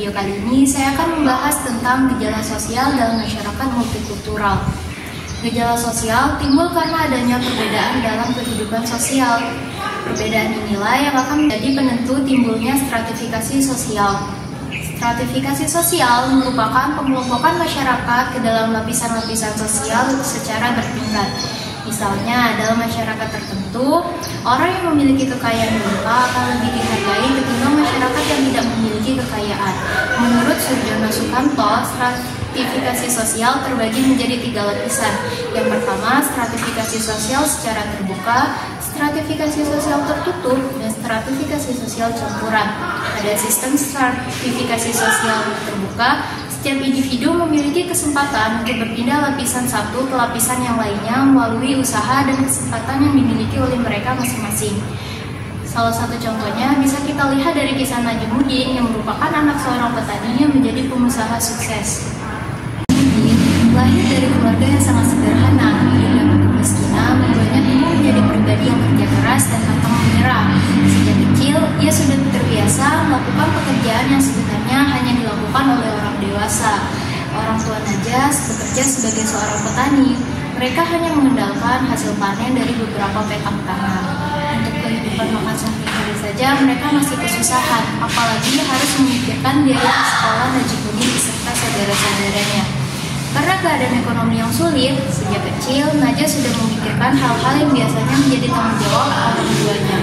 video kali ini saya akan membahas tentang gejala sosial dalam masyarakat multikultural. Gejala sosial timbul karena adanya perbedaan dalam kehidupan sosial. Perbedaan inilah yang akan menjadi penentu timbulnya stratifikasi sosial. Stratifikasi sosial merupakan pengelompokan masyarakat ke dalam lapisan-lapisan sosial secara bertingkat. Misalnya, dalam masyarakat tertentu, orang yang memiliki kekayaan melimpah akan lebih dihargai ketimbang masyarakat yang tidak memiliki kekayaan. Menurut Surjono Sukanto, stratifikasi sosial terbagi menjadi 3 lapisan. Yang pertama, stratifikasi sosial secara terbuka, stratifikasi sosial tertutup, dan stratifikasi sosial campuran. Pada sistem stratifikasi sosial terbuka, setiap individu memiliki kesempatan untuk berpindah lapisan satu ke lapisan yang lainnya melalui usaha dan kesempatan yang dimiliki oleh mereka masing-masing. Salah satu contohnya bisa kita lihat dari kisah Najmuddin yang merupakan anak seorang petani yang menjadi pengusaha sukses. Najmuddin lahir dari keluarga yang sangat sederhana, dengan kemiskinan membuatnya tumbuh menjadi pribadi yang kerja keras dan pantang menyerah. Sejak kecil, ia sudah terbiasa melakukan pekerjaan yang sebenarnya hanya dilakukan oleh orang dewasa. Orang tua Najas bekerja sebagai seorang petani. Mereka hanya mengandalkan hasil panen dari beberapa petak tanah. Untuk kehidupan makan sehari-hari saja mereka masih kesusahan, apalagi harus memikirkan biaya sekolah Najmuddin beserta saudara-saudaranya. Karena keadaan ekonomi yang sulit, sejak kecil Najas sudah memikirkan hal-hal yang biasanya menjadi tanggung jawab orang tuanya.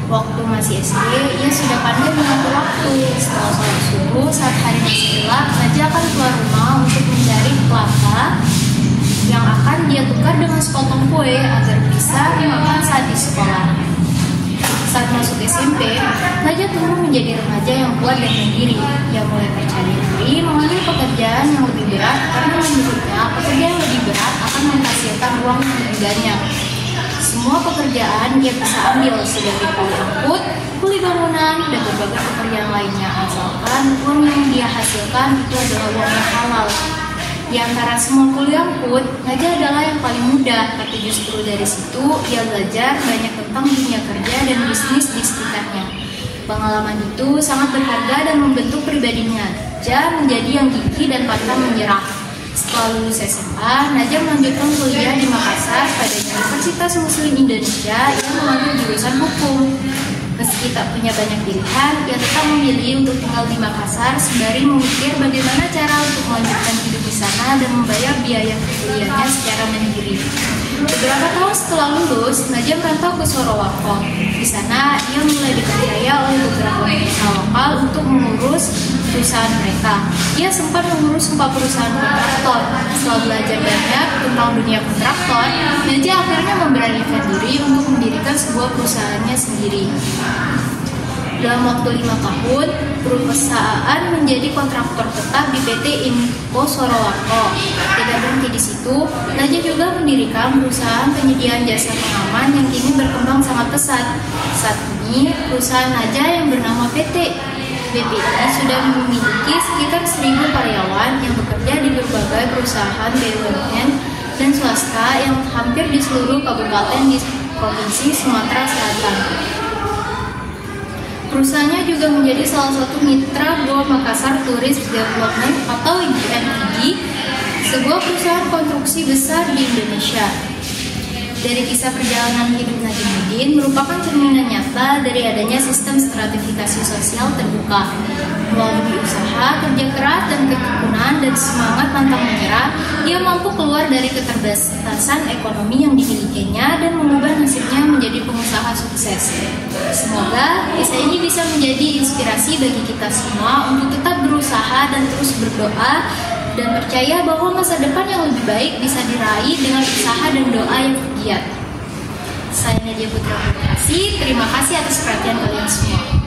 Waktu masih SD, ia sudah pandai mengatur waktu. Setelah sholat subuh, saat hari masih gelap, Najah akan keluar rumah untuk mencari kelapa yang akan dia tukar dengan sepotong kue agar bisa dimakan saat di sekolah. Saat masuk SMP, Najah tumbuh menjadi remaja yang kuat dan mandiri. Dia mulai percaya diri mengambil pekerjaan yang lebih berat karena menurutnya pekerjaan yang lebih berat akan menghasilkan uang yang lebih banyak. Semua pekerjaan dia bisa ambil sebagai kuli angkut, kuli bangunan, dan berbagai pekerjaan lainnya asalkan uang yang dia hasilkan itu adalah uang yang halal. Di antara semua kuli angkut, Najah adalah yang paling mudah, tapi justru dari situ ia belajar banyak tentang dunia kerja dan bisnis di sekitarnya. Pengalaman itu sangat berharga dan membentuk pribadinya. Najah menjadi yang gigih dan pantang menyerah. Setelah lulus SMA, Najah melanjutkan kuliah di Makassar pada Universitas Muslim Indonesia yang mengambil jurusan hukum. Meski tak punya banyak pilihan, ia tetap memilih untuk tinggal di Makassar sembari memikir bagaimana cara untuk melanjutkan hidup di sana dan membayar biaya kuliahnya secara mandiri. Beberapa tahun setelah lulus, Najah merantau ke Sorowako. Di sana, ia mulai dipercaya oleh beberapa perusahaan lokal untuk mengurus perusahaan mereka. Ia sempat mengurus 4 perusahaan kontraktor. Setelah belajar banyak tentang dunia kontraktor, Najah akhirnya memberanikan diri untuk mendirikan sebuah perusahaannya sendiri. Dalam waktu 5 tahun, perusahaan menjadi kontraktor tetap di PT Inco Sorowako. Tidak berhenti di situ, Najah juga mendirikan perusahaan penyediaan jasa pengaman yang kini berkembang sangat pesat. Saat ini, perusahaan Najah yang bernama PT BPI sudah memiliki sekitar 1.000 karyawan yang bekerja di berbagai perusahaan BUMN dan swasta yang hampir di seluruh kabupaten di Provinsi Sumatera Selatan. Perusahaannya juga menjadi salah satu mitra Go Makassar Tourist Development atau GMTD, sebuah perusahaan konstruksi besar di Indonesia. Dari kisah perjalanan hidup Najmuddin merupakan cerminan nyata dari adanya sistem stratifikasi sosial terbuka. Melalui usaha, kerja keras, dan ketekunan dan semangat pantang menyerah, ia mampu keluar dari keterbatasan ekonomi yang dimilikinya dan mengubah nasibnya menjadi pengusaha sukses. Semoga kisah ini bisa menjadi inspirasi bagi kita semua untuk tetap berusaha dan terus berdoa dan percaya bahwa masa depan yang lebih baik bisa diraih dengan usaha dan doa yang giat. Saya Nadia Putra Putri, terima kasih atas perhatian kalian semua.